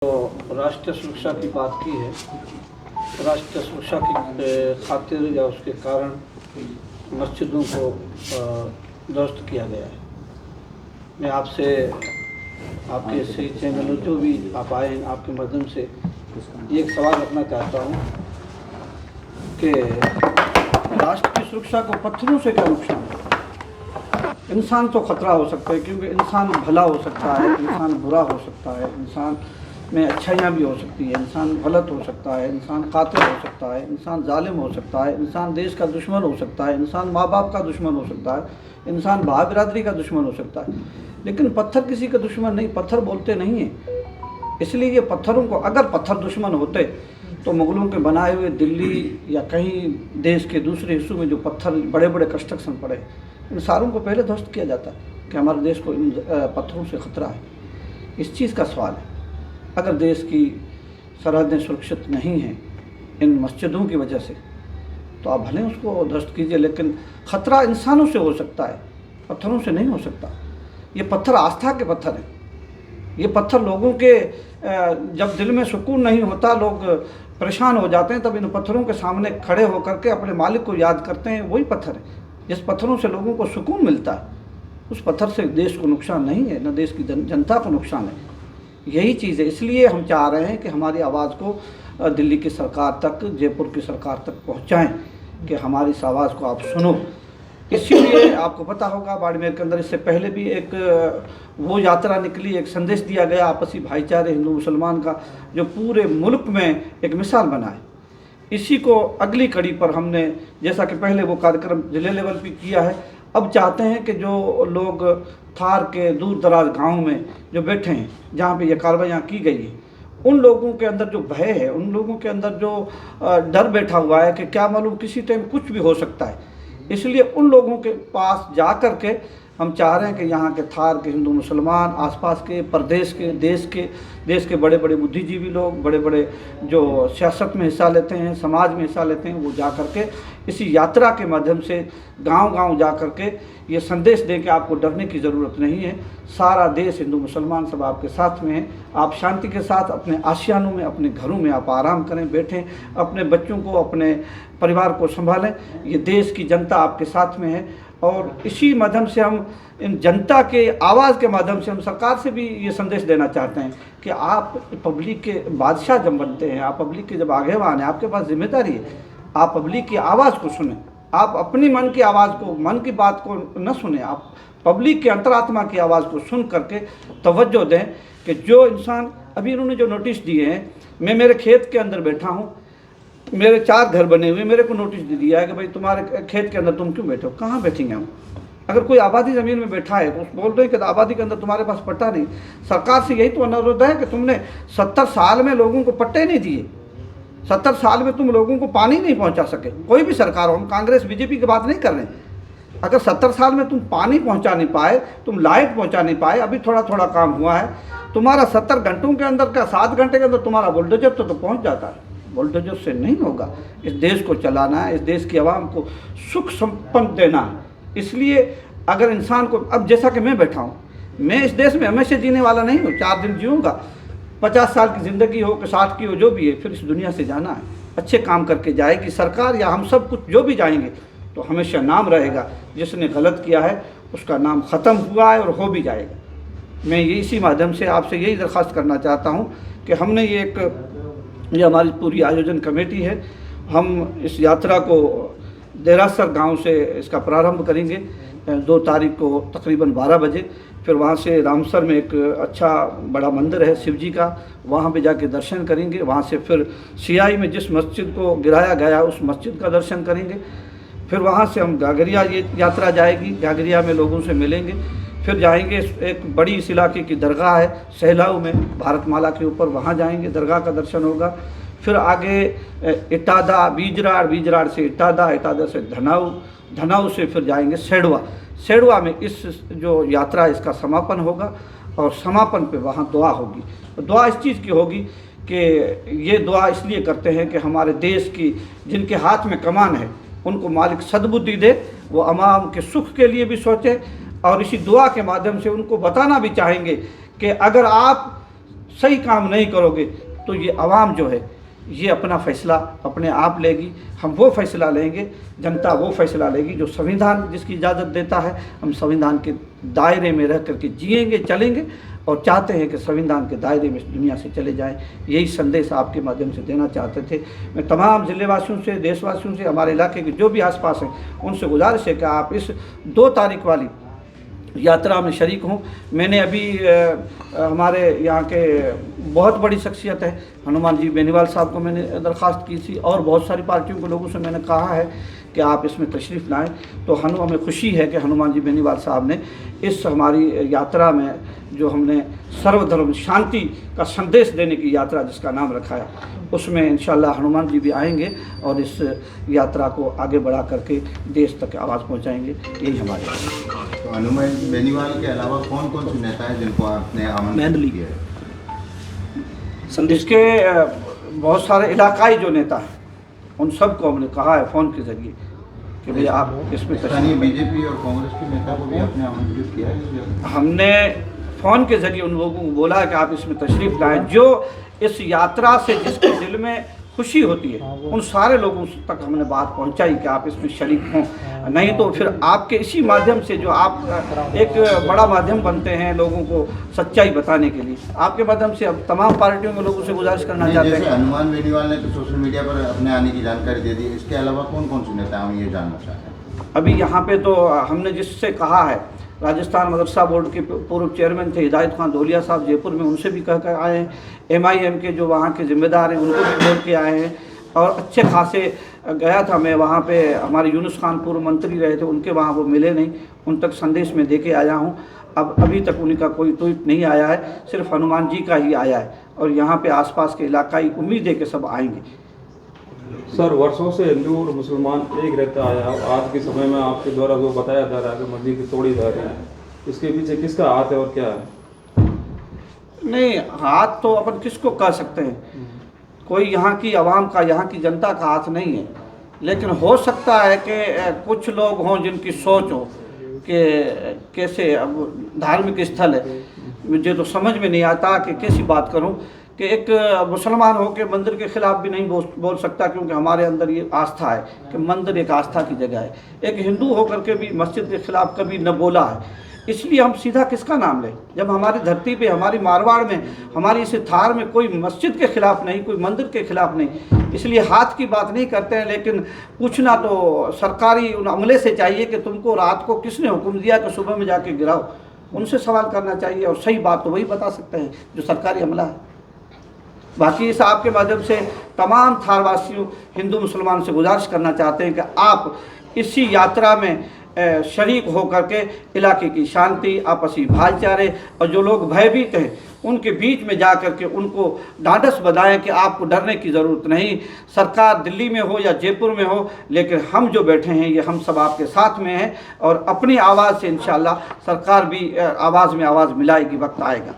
तो राष्ट्रीय सुरक्षा की बात की है। राष्ट्रीय सुरक्षा की खातिर या उसके कारण मस्जिदों को ध्वस्त किया गया है। मैं आपसे आपके सही चैनल जो भी आप आए हैं आपके माध्यम से ये एक सवाल रखना चाहता हूँ कि राष्ट्र की सुरक्षा को पत्थरों से क्या नुकसान है। इंसान तो खतरा हो सकता है क्योंकि इंसान भला हो सकता है, इंसान बुरा हो सकता है, इंसान में अच्छाइयाँ भी हो सकती है, इंसान गलत हो सकता है, इंसान कातिल हो सकता है, इंसान जालिम हो सकता है, इंसान देश का दुश्मन हो सकता है, इंसान माँ बाप का दुश्मन हो सकता है, इंसान भाई बिरादरी का दुश्मन हो सकता है। लेकिन पत्थर किसी का दुश्मन नहीं, पत्थर बोलते नहीं हैं। इसलिए ये पत्थरों को, अगर पत्थर दुश्मन होते तो मुगलों के बनाए हुए दिल्ली या कहीं देश के दूसरे हिस्सों में जो पत्थर बड़े बड़े कंस्ट्रक्शन पड़े, इन सारों को पहले ध्वस्त किया जाता कि हमारे देश को इन पत्थरों से ख़तरा है। इस चीज़ का सवाल है। अगर देश की सरहदें सुरक्षित नहीं हैं इन मस्जिदों की वजह से तो आप भले उसको ध्वस्त कीजिए, लेकिन ख़तरा इंसानों से हो सकता है, पत्थरों से नहीं हो सकता। ये पत्थर आस्था के पत्थर हैं। ये पत्थर लोगों के जब दिल में सुकून नहीं होता, लोग परेशान हो जाते हैं, तब इन पत्थरों के सामने खड़े होकर के अपने मालिक को याद करते हैं। वही पत्थर है जिस पत्थरों से लोगों को सुकून मिलता है। उस पत्थर से देश को नुकसान नहीं है, न देश की जनता को नुकसान है। यही चीज़ है। इसलिए हम चाह रहे हैं कि हमारी आवाज़ को दिल्ली की सरकार तक, जयपुर की सरकार तक पहुंचाएं कि हमारी इस आवाज़ को आप सुनो। इसीलिए आपको पता होगा बाड़मेर के अंदर इससे पहले भी एक वो यात्रा निकली, एक संदेश दिया गया आपसी भाईचारे हिंदू मुसलमान का, जो पूरे मुल्क में एक मिसाल बना है। इसी को अगली कड़ी पर हमने, जैसा कि पहले वो कार्यक्रम जिले लेवल पे किया है, अब चाहते हैं कि जो लोग थार के दूर दराज गाँव में जो बैठे हैं, जहाँ पे ये कार्रवाइयाँ की गई हैं, उन लोगों के अंदर जो भय है, उन लोगों के अंदर जो डर बैठा हुआ है कि क्या मालूम किसी टाइम कुछ भी हो सकता है, इसलिए उन लोगों के पास जा कर के हम चाह रहे हैं कि यहाँ के थार के हिंदू मुसलमान, आसपास के प्रदेश के, देश के बड़े बड़े बुद्धिजीवी लोग, बड़े बड़े जो सियासत में हिस्सा लेते हैं, समाज में हिस्सा लेते हैं, वो जा कर के इसी यात्रा के माध्यम से गांव-गांव जा कर के ये संदेश दें कि आपको डरने की ज़रूरत नहीं है। सारा देश हिंदू मुसलमान सब आपके साथ में है। आप शांति के साथ अपने आशियानों में, अपने घरों में आप आराम करें, बैठें, अपने बच्चों को, अपने परिवार को संभालें। ये देश की जनता आपके साथ में है और इसी माध्यम से हम इन जनता के आवाज़ के माध्यम से हम सरकार से भी ये संदेश देना चाहते हैं कि आप पब्लिक के बादशाह जब बनते हैं, आप पब्लिक के जब आगेवान हैं, आपके पास जिम्मेदारी है, आप पब्लिक की आवाज़ को सुनें। आप अपनी मन की आवाज़ को, मन की बात को न सुने, आप पब्लिक के अंतरात्मा की आवाज़ को सुन करके तवज्जो दें कि जो इंसान, अभी इन्होंने जो नोटिस दिए हैं, मैं मेरे खेत के अंदर बैठा हूँ, मेरे 4 घर बने हुए, मेरे को नोटिस दे दिया है कि भाई तुम्हारे खेत के अंदर तुम क्यों बैठे हो, कहाँ बैठेंगे हम। अगर कोई आबादी ज़मीन में बैठा है तो बोल रहे हैं कि आबादी के अंदर तुम्हारे पास पट्टा नहीं। सरकार से यही तो अनुरोध है कि तुमने 70 साल में लोगों को पट्टे नहीं दिए, 70 साल में तुम लोगों को पानी नहीं पहुंचा सके। कोई भी सरकार हो, हम कांग्रेस बीजेपी की बात नहीं कर रहे हैं। अगर 70 साल में तुम पानी पहुंचा नहीं पाए, तुम लाइट पहुंचा नहीं पाए, अभी थोड़ा थोड़ा काम हुआ है, तुम्हारा 70 घंटों के अंदर का 7 घंटे के अंदर तुम्हारा बुलडोजर तो पहुंच जाता है। बुलडोजर से नहीं होगा। इस देश को चलाना है, इस देश की आवाम को सुख संपन्न देना है। इसलिए अगर इंसान को, अब जैसा कि मैं बैठा हूँ, मैं इस देश में हमेशा जीने वाला नहीं हूँ, 4 दिन जीऊँगा, 50 साल की ज़िंदगी हो कि 60 की हो, जो भी है, फिर इस दुनिया से जाना है। अच्छे काम करके जाएगी सरकार या हम सब कुछ जो भी जाएंगे तो हमेशा नाम रहेगा। जिसने गलत किया है उसका नाम ख़त्म हुआ है और हो भी जाएगा। मैं ये इसी माध्यम से आपसे यही दरख्वास्त करना चाहता हूँ कि हमने ये हमारी पूरी आयोजन कमेटी है, हम इस यात्रा को देरासर गांव से इसका प्रारंभ करेंगे 2 तारीख को तकरीबन 12 बजे। फिर वहाँ से रामसर में एक अच्छा बड़ा मंदिर है शिव जी का, वहाँ पे जाके दर्शन करेंगे। वहाँ से फिर सियाई में जिस मस्जिद को गिराया गया उस मस्जिद का दर्शन करेंगे। फिर वहाँ से हम गागरिया, ये यात्रा जाएगी, गागरिया में लोगों से मिलेंगे। फिर जाएंगे, एक बड़ी इस इलाके की दरगाह है सहलाऊ में, भारतमाला के ऊपर, वहाँ जाएंगे, दरगाह का दर्शन होगा। फिर आगे इटादा, बीजराड़ से इटादा से धनाऊ से फिर जाएंगे सेडवा में इस जो यात्रा इसका समापन होगा। और समापन पे वहाँ दुआ होगी। दुआ इस चीज़ की होगी कि ये दुआ इसलिए करते हैं कि हमारे देश की जिनके हाथ में कमान है उनको मालिक सद्बुद्धि दे, वो अवाम के सुख के लिए भी सोचें। और इसी दुआ के माध्यम से उनको बताना भी चाहेंगे कि अगर आप सही काम नहीं करोगे तो ये आवाम जो है ये अपना फ़ैसला अपने आप लेगी। हम वो फ़ैसला लेंगे, जनता वो फ़ैसला लेगी जो संविधान जिसकी इजाज़त देता है। हम संविधान के दायरे में रह करके जिएंगे, चलेंगे और चाहते हैं कि संविधान के दायरे में इस दुनिया से चले जाएं। यही संदेश आपके माध्यम से देना चाहते थे। मैं तमाम ज़िलेवासियों से, देशवासियों से, हमारे इलाके के जो भी आसपास हैं उनसे गुजारिश है कि आप इस 2 तारीख वाली यात्रा में शरीक हूँ। मैंने अभी हमारे यहाँ के बहुत बड़ी शख्सियत है हनुमान जी बेनीवाल साहब को मैंने दरख्वास्त की थी और बहुत सारी पार्टियों के लोगों से मैंने कहा है कि आप इसमें तशरीफ़ लाएं। तो हमें खुशी है कि हनुमान जी बेनीवाल साहब ने इस हमारी यात्रा में जो हमने सर्वधर्म शांति का संदेश देने की यात्रा जिसका नाम रखा है उसमें इंशाअल्लाह हनुमान जी भी आएंगे और इस यात्रा को आगे बढ़ा करके देश तक आवाज़ पहुंचाएंगे। यही हमारे तो हनुमान बेनीवाल के अलावा कौन कौन से नेता हैं जिनको आपने आमंत्रित किया है? संदेश के बहुत सारे इलाकाई जो नेता हैं उन सबको हमने कहा है फ़ोन के ज़रिए कि भैया आप इसमें स्थानीय बीजेपी और कांग्रेस के नेता को भी आपने आमंत्रित किया है? हमने फ़ोन के ज़रिए उन लोगों को बोला है कि आप इसमें तशरीफ़ लाएं। जो इस यात्रा से जिसके दिल में खुशी होती है उन सारे लोगों तक हमने बात पहुंचाई कि आप इसमें शरीक हों। नहीं तो फिर आपके इसी माध्यम से जो आप एक बड़ा माध्यम बनते हैं लोगों को सच्चाई बताने के लिए, आपके माध्यम से अब तमाम पार्टियों के लोगों से गुजारिश करना चाहते हैं। हनुमान बेनीवाल ने तो सोशल मीडिया पर अपने आने की जानकारी दे दी, इसके अलावा कौन कौन से नेता हम ये जानना चाहते हैं? अभी यहाँ पे तो हमने जिससे कहा है राजस्थान मदरसा बोर्ड के पूर्व चेयरमैन थे हिदायत खान धोलिया साहब जयपुर में, उनसे भी कह कर आए हैं। MIM के जो वहाँ के ज़िम्मेदार हैं उनको भी बोल के आए हैं और अच्छे खासे गया था मैं वहाँ पे। हमारे यूनुस खान पूर्व मंत्री रहे थे, उनके वहाँ वो मिले नहीं, उन तक संदेश में दे के आया हूँ। अब अभी तक उनका कोई ट्वीट नहीं आया है, सिर्फ हनुमान जी का ही आया है और यहाँ पे आसपास के इलाकाई उम्मीद है कि सब आएंगे। सर, वर्षों से हिंदू और मुसलमान एक रहता आया, आज के समय में आपके द्वारा जो बताया जा रहा है कि मस्जिद तोड़ी जा रही है, इसके पीछे किसका हाथ है और क्या है? नहीं, हाथ तो अपन किसको कह सकते हैं, कोई यहाँ की आवाम का, यहाँ की जनता का हाथ नहीं है। लेकिन हो सकता है कि कुछ लोग हों जिनकी सोच हो कि कैसे, अब धार्मिक स्थल है, मुझे तो समझ में नहीं आता कि कैसी बात करूं कि एक मुसलमान हो के मंदिर के ख़िलाफ़ भी नहीं बोल सकता, क्योंकि हमारे अंदर ये आस्था है कि मंदिर एक आस्था की जगह है। एक हिंदू होकर के भी मस्जिद के ख़िलाफ़ कभी न बोला है, इसलिए हम सीधा किसका नाम लें जब हमारी धरती पे, हमारी मारवाड़ में, हमारी इस थार में कोई मस्जिद के ख़िलाफ़ नहीं, कोई मंदिर के ख़िलाफ़ नहीं। इसलिए हाथ की बात नहीं करते हैं, लेकिन पूछना तो सरकारी उन अमले से चाहिए कि तुमको रात को किसने हुक्म दिया कि सुबह में जाके गिराओ, उनसे सवाल करना चाहिए और सही बात तो वही बता सकते हैं जो सरकारी अमला है। बाकी इस आपके माध्यम से तमाम थारवासियों, हिंदू मुसलमान से गुजारिश करना चाहते हैं कि आप इसी यात्रा में शरीक होकर के इलाके की शांति, आपसी भाईचारे और जो लोग भयभीत हैं उनके बीच में जा कर के उनको ढांढस बधाएं कि आपको डरने की ज़रूरत नहीं। सरकार दिल्ली में हो या जयपुर में हो, लेकिन हम जो बैठे हैं ये हम सब आपके साथ में हैं और अपनी आवाज़ से इंशाअल्लाह सरकार भी आवाज़ में आवाज़ मिलाएगी, वक्त आएगा।